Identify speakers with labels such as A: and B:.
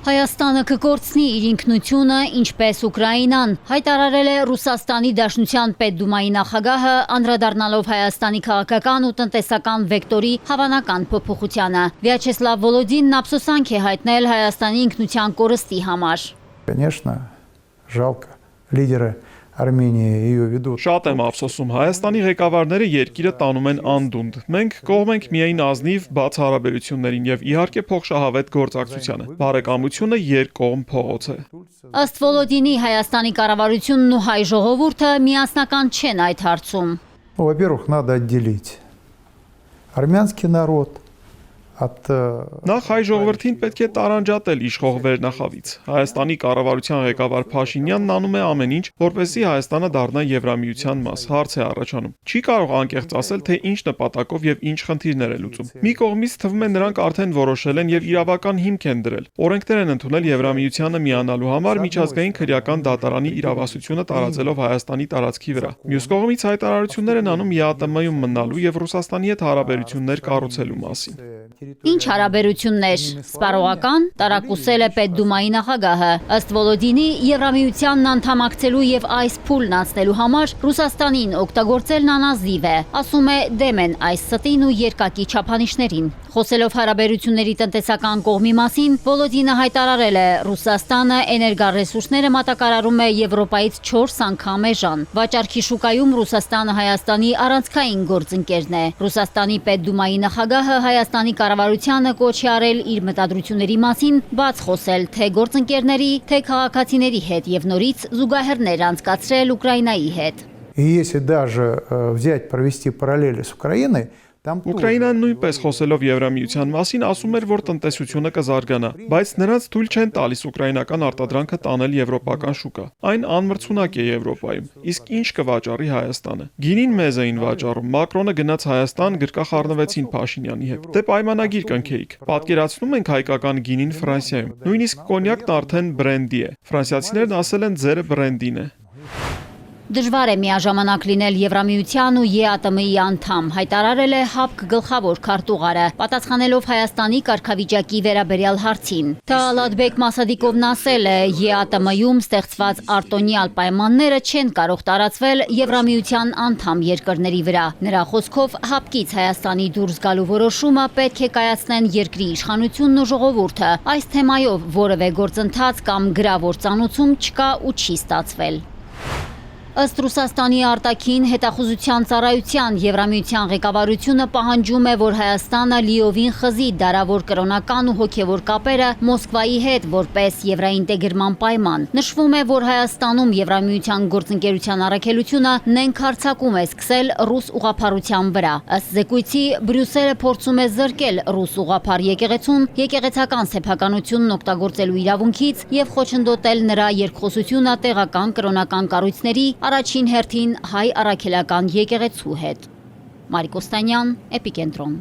A: Հայաստանը կկորցնի իր ինքնությունը, ինչպես Ուկրաինան, հայտարարել է Ռուսաստանի Դաշնության Պետդումայի նախագահը, անդրադառնալով Հայաստանի քաղաքական ու տնտեսական վեկտորի հավանական փոփոխությանը։ Վյաչեսլավ Վոլոդինն ափսոսանք է հայտնել Հայաստանի ինքնության կորստի համար։
B: Конечно, жалко. Лидеры Արմենիայի ее ведут.
C: Շատ եմ ափսոսում, Հայաստանի ղեկավարները երկիրը տանում են անդունդ։ Մենք կողմ ենք միայն ազնիվ բաց հարաբերություններին եւ իհարկե փոխշահավետ գործակցությանը։ Բարեկամությունը երկկողմ փողոց է։
A: Ըստ Վոլոդինի Հայաստանի կառավարությունն ու հայ ժողովուրդը միասնական չեն այդ հարցում։
B: Во-первых, надо отделить армянский народ от
C: Նախ հայ ժողովրդին պետք է տարանջատել իշխող վերնախավից։ Հայաստանի կառավարության ղեկավար Փաշինյանն անում է ամեն ինչ, որպեսզի Հայաստանը դառնա Եվրամիության մաս։ Հարց է առաջանում։ Չի կարող անկեղծ ասել, թե ինչ նպատակով եւ ինչ խնդիրներ է լուծում։ Մի կողմից թվում է նրանք արդեն որոշել են եւ իրավական հիմք են դրել։ Օրենքներ են ընդունել Եվրամիությանը միանալու համար միջազգային քրեական դատարանի իրավասությունը տարածելով Հայաստանի տարածքի վրա։ Մյուս կողմից հայտարարություններ են անում ԵԱՏՄ-ում մնալու եւ Ռուսաստանի հետ հարաբերություններ կառուցելու մասին։
A: Ինչ հարաբերություններ, սպառողական, տարակուսել է Պետդումայի նախագահը։ Ըստ Վոլոդինի, Եվրամիությանն անդամակցելու եւ այս փուլն անցնելու համար Ռուսաստանին օգտագործելն անազնիվ է, ասում է դեմ են այս ստին ու երկակի չափանիշներին։ Խոսելով հարաբերությունների տնտեսական կողմի մասին, Վոլոդինը հայտարարել է, Ռուսաստանը էներգառեսուրսները մատակարարում է Եվրոպայից 4 անգամ էժան։ Վաճառքի շուկայում Ռուսաստանը Հայաստանի առանցքային գործընկերն է։ Ռուսաստանի Պետդումայի նախագահը Հայաստանի կառավարությանը կոչ է արել իր մտադրությունների մասին բաց խոսել թե գործընկերների, թե քաղաքացիների հետ եւ նորից զուգահեռներ անցկացրել Ուկրաինայի հետ։
B: И если даже взять, провести параллели с Украиной,
C: Ուկրաինան նույնպես խոսելով Եվրամիության մասին ասում էր, որ տնտեսությունը կզարգանա, բայց նրանց թույլ չեն տալիս ուկրաինական արտադրանքը տանել եվրոպական շուկա։ Այն անմրցունակ է Եվրոպայում։ Իսկ ինչ կվաճառի Հայաստանը։ Գինին մեզ էին վաճառում։ Մակրոնը գնաց Հայաստան, գրկախառնվեցին Փաշինյանի հետ։ Դե պայմանագիր կնքեիք։ Պատկերացնում ենք հայկական գինին Ֆրանսիայում։ Նույնիսկ կոնյակն արդեն բրենդի է։ Ֆրանսիացիներն ասել են ձերը բրենդին է։
A: Դժվար է միաժամանակ լինել Եվրամիության ու ԵԱՏՄ-ի անդամ, հայտարարել է ՀԱՊԿ գլխավոր քարտուղարը, պատասխանելով Հայաստանի կարգավիճակի վերաբերյալ հարցին։ Թալատբեկ Մասադիկովն ասել է, ԵԱՏՄ-ում ստեղծված արտոնյալ պայմանները չեն կարող տարածվել Եվրամիության անդամ երկրների վրա։ Նրա խոսքով ՀԱՊԿ-ից Հայաստանի դուրս գալու որոշումը պետք է կայացնեն երկրի իշխանությունն ու ժողովուրդը։ Այս թեմայով որևէ գործընթաց կամ գրավոր ծանուցում չկա ու չի ստացվել։ Ըստ Ռուսաստանի արտաքին հետախուզության ծառայության Եվրամիության ղեկավարությունը պահանջում է, որ Հայաստանը լիովին խզի դարավոր կրոնական ու հոգևոր կապերը Մոսկվայի հետ որպես եվրաինտեգրման պայման։ Նշվում է, որ Հայաստանում Եվրամիության գործընկերության առաքելությունը նենք հարձակում է սկսել ռուս ուղղափառության վրա։ Ըստ զեկույցի, Բրյուսելը փորձում է զրկել ռուս ուղղափառ եկեղեցուն եկեղեցական սեփականությունն օգտագործելու իրավունքից եւ խոչընդոտել նրա երկխոսությունը տեղական կրոնական կառույցների առաջին հերթին հայ առաքելական եկեղեցու հետ։ Մարիկ Օստանյան, Էպիկենտրոն։